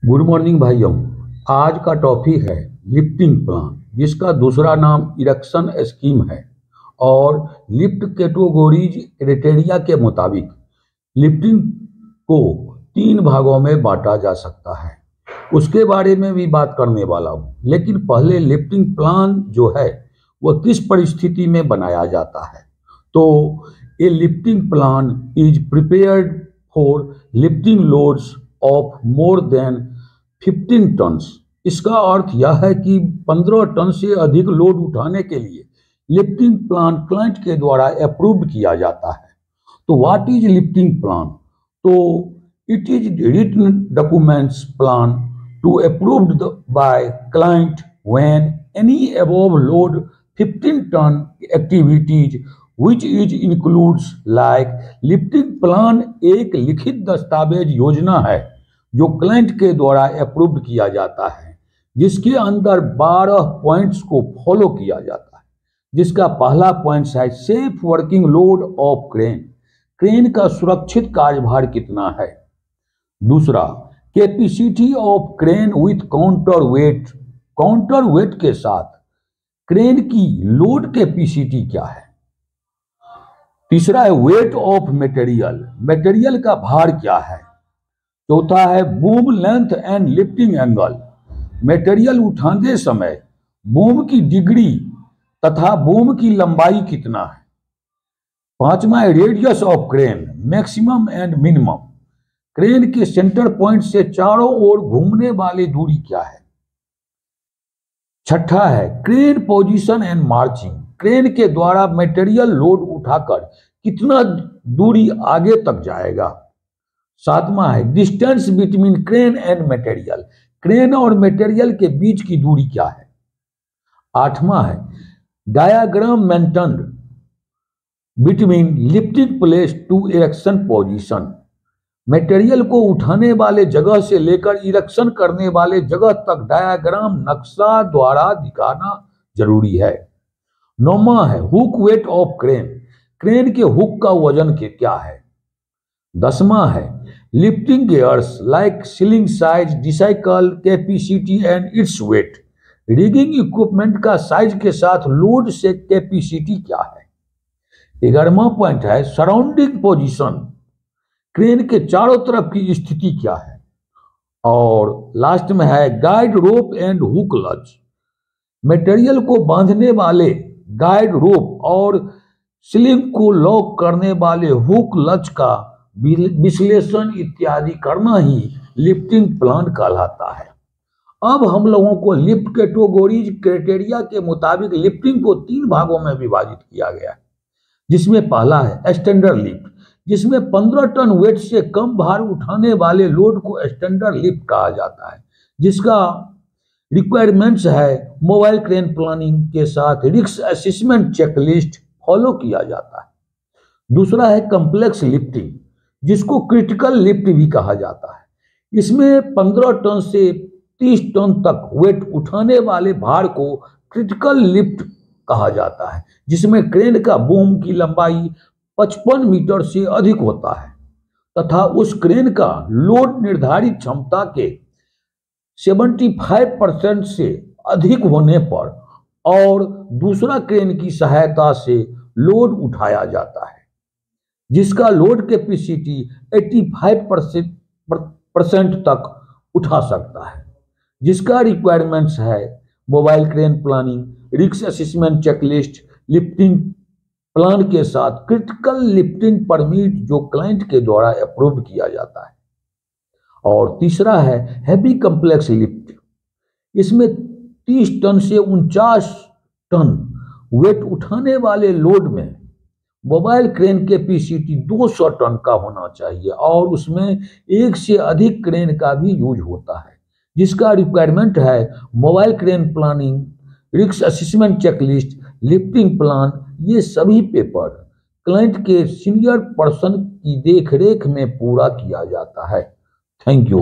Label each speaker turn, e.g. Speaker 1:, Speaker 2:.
Speaker 1: Good morning भाइयों। आज का टॉपिक है लिफ्टिंग प्लान, जिसका दूसरा नाम इरेक्शन स्कीम है। और लिफ्ट कैटेगरीज क्राइटेरिया के मुताबिक लिफ्टिंग को 3 भागों में बांटा जा सकता है। उसके बारे में भी बात करने वाला हूँ, लेकिन पहले लिफ्टिंग प्लान जो है वह किस परिस्थिति में बनाया जाता है। तो a lifting plan is prepared for lifting loads of more than 15 tons. इसका अर्थ यह है कि 15 टन से अधिक लोड उठाने के लिए लिफ्टिंग प्लान क्लाइंट के द्वारा अप्रूव्ड किया जाता है। तो व्हाट इज लिफ्टिंग प्लान? तो it is written documents plan to approved by client when any above load 15 ton activities which is includes like lifting plan एक लिखित दस्तावेज योजना है जो क्लाइंट के द्वारा अप्रूव्ड किया जाता है, जिसके अंदर 12 पॉइंट्स को फॉलो किया जाता है। जिसका पहला पॉइंट है safe working load of crane, crane का सुरक्षित कार्यभार कितना है। दूसरा, capacity of crane with counter wait, counter wait के साथ क्रेन की लोड कैपेसिटी क्या है। तीसरा है वेट ऑफ मटेरियल, मटेरियल का भार क्या है। चौथा है boom length and lifting angle, material उठाते समय बूम की डिग्री तथा बूम की लंबाई कितना है। पांचवा है radius of crane, maximum and minimum, crane के सेंटर पॉइंट से चारों ओर घूमने वाली दूरी क्या है। छठा है crane position and marching, crane के द्वारा मटेरियल लोड उठाकर कितना दूरी आगे तक जाएगा। सातवां है distance between crane and material, crane और मटेरियल के बीच की दूरी क्या है। आठवां है diagram maintained between lifting place to erection position, material को उठाने वाले जगह से लेकर इरेक्शन करने वाले जगह तक डायग्राम नक्शा द्वारा दिखाना जरूरी है। नौवां है hook weight of crane, crane के हुक का वजन के क्या है। 10वां है lifting gears like sling size, the shackle capacity and its weight, rigging equipment का साइज के साथ लोड से कैपेसिटी क्या है। 11वां पॉइंट है सराउंडिंग पोजीशन, क्रेन के चारों तरफ की स्थिति क्या है। और लास्ट में है गाइड रोप एंड हुक लच, मटेरियल को बांधने वाले गाइड रोप और सीलिंग को लॉक करने वाले हुक लच का विश्लेषण इत्यादि करना ही लिफ्टिंग प्लान कहलाता है। अब हम लोगों को लिफ्ट कैटेगरीज क्राइटेरिया के मुताबिक लिफ्टिंग को 3 भागों में विभाजित किया गया है, जिसमें पहला है स्टैंडर्ड लिफ्ट, जिसमें 15 टन वेट से कम भार उठाने वाले लोड को स्टैंडर्ड लिफ्ट कहा जाता है, जिसका रिक्वायरमेंट्स है मोबाइल क्रेन प्लानिंग के साथ रिस्क असेसमेंट चेकलिस्ट फॉलो किया जाता है। दूसरा है कॉम्प्लेक्स लिफ्टिंग, जिसको क्रिटिकल लिफ्ट भी कहा जाता है। इसमें 15 टन से 30 टन तक वेट उठाने वाले भार को क्रिटिकल लिफ्ट कहा जाता है, जिसमें क्रेन का बूम की लंबाई 55 मीटर से अधिक होता है तथा उस क्रेन का लोड निर्धारित क्षमता के 75% से अधिक होने पर और दूसरा क्रेन की सहायता से लोड उठाया जाता है, जिसका लोड कैपेसिटी 85% तक उठा सकता है। जिसका रिक्वायरमेंट्स है mobile crane planning, risk assessment checklist, lifting plan के साथ क्रिटिकल लिफ्टिंग परमिट जो क्लाइंट के द्वारा अप्रूव किया जाता है। और तीसरा है हैवी कॉम्प्लेक्स लिफ्ट, इसमें 30 टन से 49 टन वेट उठाने वाले लोड में मोबाइल क्रेन कैपेसिटी 200 टन का होना चाहिए और उसमें एक से अधिक क्रेन का भी यूज होता है। जिसका रिक्वायरमेंट है mobile crane planning, risk assessment checklist, lifting plan, ये सभी पेपर क्लाइंट के सीनियर पर्सन की देखरेख में पूरा किया जाता है। Thank you.